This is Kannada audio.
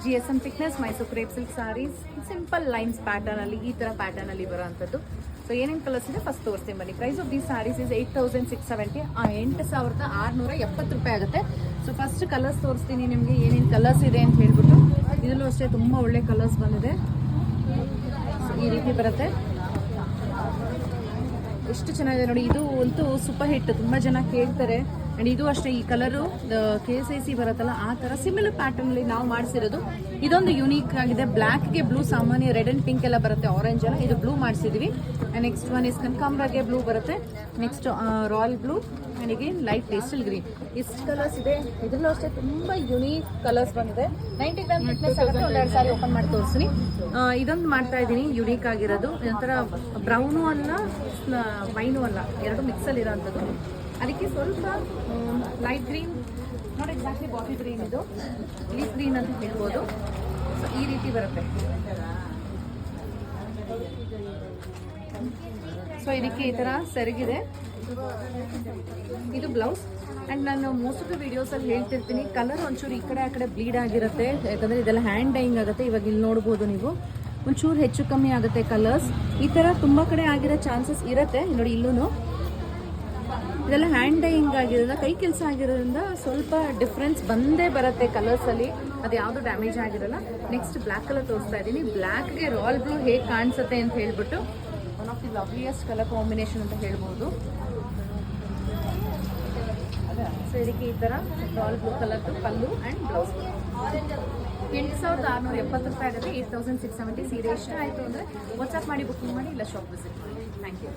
GSM thickness Mysuru crepe silk sarees simple lines pattern ಅಲ್ಲಿ ಈ ತರ ಪ್ಯಾಟರ್ನ್ ಅಲ್ಲಿ ಬರುವಂತದ್ದು. ಸೊ ಏನೇನು ಕಲರ್ಸ್ ಇದೆ ಫಸ್ಟ್ ತೋರಿಸ್ತೀನಿ ಬನ್ನಿ. Price of these sarees is 8670, 8670 ರೂಪಾಯಿ ಆಗುತ್ತೆ. ಸೊ ಫಸ್ಟ್ ಕಲರ್ಸ್ ತೋರಿಸ್ತೀನಿ ನಿಮಗೆ ಏನೇನು ಕಲರ್ಸ್ ಇದೆ ಅಂತ ಹೇಳ್ಬಿಟ್ಟು. ಇದರಲ್ಲೂ ಅಷ್ಟೇ ತುಂಬಾ ಒಳ್ಳೆ ಕಲರ್ಸ್ ಬಂದಿದೆ. ಸೊ ಈ ರೀತಿ ಬರುತ್ತೆ, ಎಷ್ಟು ಚೆನ್ನಾಗಿದೆ ನೋಡಿ. ಇದು ಅಂತೂ ಸೂಪರ್ ಹಿಟ್, ತುಂಬಾ ಜನ ಕೇಳ್ತಾರೆ. ಅಂಡ್ ಇದು ಅಷ್ಟೇ, ಈ ಕಲರು KSIC ಬರುತ್ತಲ್ಲ ಆ ತರ ಸಿಮಿಲರ್ ಪ್ಯಾಟರ್ನ್ ಅಲ್ಲಿ ನಾವು ಮಾಡಿಸಿರೋದು. ಇದೊಂದು ಯುನೀಕ್ ಆಗಿದೆ. ಬ್ಲಾಕ್ ಗೆ ಬ್ಲೂ, ಸಾಮಾನ್ಯ ರೆಡ್ ಅಂಡ್ ಪಿಂಕ್ ಎಲ್ಲ ಬರುತ್ತೆ, ಆರೆಂಜ್ ಎಲ್ಲ. ಇದು ಬ್ಲೂ ಮಾಡಿಸಿದ್ವಿ. ನೆಕ್ಸ್ಟ್ ಒನ್ ಇಸ್ ಕನಕಾಂಬರಗೆ ಬ್ಲೂ ಬರುತ್ತೆ. Next royal blue and again light pastel green. ಇಷ್ಟು ಕಲರ್ಸ್ ಇದೆ. ಇದರಲ್ಲೂ ಅಷ್ಟೇ ತುಂಬಾ ಯುನೀಕ್ ಕಲರ್ಸ್ ಬಂದಿದೆ. 90 ಗ್ರಾಮ್ ಥಿಕ್ನೆಸ್ ಆಗುತ್ತೆ. ಒಂದೆರಡು ಸಾರಿ ಓಪನ್ ಮಾಡಿ ತೋರಿಸ್ತೀನಿ. ಇದೊಂದು ಮಾಡ್ತಾ ಇದ್ದೀನಿ ಯುನೀಕ್ ಆಗಿರೋದು. ಒಂಥರ ಬ್ರೌನು ಅಲ್ಲ, ವೈನು ಅಲ್ಲ, ಎರಡು ಮಿಕ್ಸಲ್ಲಿ ಇರೋವಂಥದ್ದು. ಅದಕ್ಕೆ ಸ್ವಲ್ಪ light green, not exactly bottle green, ಇದು ಲೀಫ್ ಗ್ರೀನ್ ಅಂತ ಹೇಳ್ಬೋದು. ಸೊ ಈ ರೀತಿ ಬರುತ್ತೆ. ಸೊ ಇದಕ್ಕೆ ಈ ಥರ ಸೆರಗಿದೆ. ಇದು ಬ್ಲೌಸ್. ಆ್ಯಂಡ್ ನಾನು ಮೋಸ್ಟ್ ಆಫ್ ದ ವಿಡಿಯೋಸಲ್ಲಿ ಹೇಳ್ತಿರ್ತೀನಿ, ಕಲರ್ ಒಂಚೂರು ಈ ಕಡೆ ಆ ಕಡೆ ಬ್ಲೀಡ್ ಆಗಿರುತ್ತೆ, ಯಾಕಂದರೆ ಇದೆಲ್ಲ ಹ್ಯಾಂಡ್ ಡೈಯಿಂಗ್ ಆಗುತ್ತೆ. ಇವಾಗ ಇಲ್ಲಿ ನೋಡ್ಬೋದು ನೀವು, ಒಂಚೂರು ಹೆಚ್ಚು ಕಮ್ಮಿ ಆಗುತ್ತೆ ಕಲರ್ಸ್. ಈ ಥರ ತುಂಬ ಕಡೆ ಆಗಿರೋ ಚಾನ್ಸಸ್ ಇರುತ್ತೆ. ನೋಡಿ ಇಲ್ಲೂ ಇದೆಲ್ಲ ಹ್ಯಾಂಡ್ ಡೈಯಿಂಗ್ ಆಗಿರೋದ್ರಿಂದ, ಕೈ ಕೆಲಸ ಆಗಿರೋದ್ರಿಂದ ಸ್ವಲ್ಪ ಡಿಫ್ರೆನ್ಸ್ ಬಂದೇ ಬರುತ್ತೆ ಕಲರ್ಸಲ್ಲಿ. ಅದು ಯಾವುದು ಡ್ಯಾಮೇಜ್ ಆಗಿರಲ್ಲ. ನೆಕ್ಸ್ಟ್ ಬ್ಲ್ಯಾಕ್ ಕಲರ್ ತೋರಿಸ್ತಾ ಇದ್ದೀನಿ. ಬ್ಲ್ಯಾಕ್ಗೆ ರಾಯಲ್ ಬ್ಲೂ ಹೇಗೆ ಕಾಣಿಸುತ್ತೆ ಅಂತ ಹೇಳ್ಬಿಟ್ಟು one of the loveliest colour combination ಅಂತ ಹೇಳ್ಬೋದು. ಸೊ ಇದಕ್ಕೆ ಈ ಥರ ರಾಯಲ್ ಬ್ಲೂ ಕಲರ್ದು ಪಲ್ಲು ಆ್ಯಂಡ್ ಬ್ಲೌಸ್. 8670 ರೂಪಾಯಿ ಆಗುತ್ತೆ. 8670. ಸೀರೆ ಇಷ್ಟ ಆಯಿತು ಅಂದರೆ ವಾಟ್ಸಪ್ ಮಾಡಿ ಬುಕಿಂಗ್ ಮಾಡಿ, ಇಲ್ಲ ಶಾಪ್ ವಿಸಿಟ್ ಮಾಡಿ. Thank you.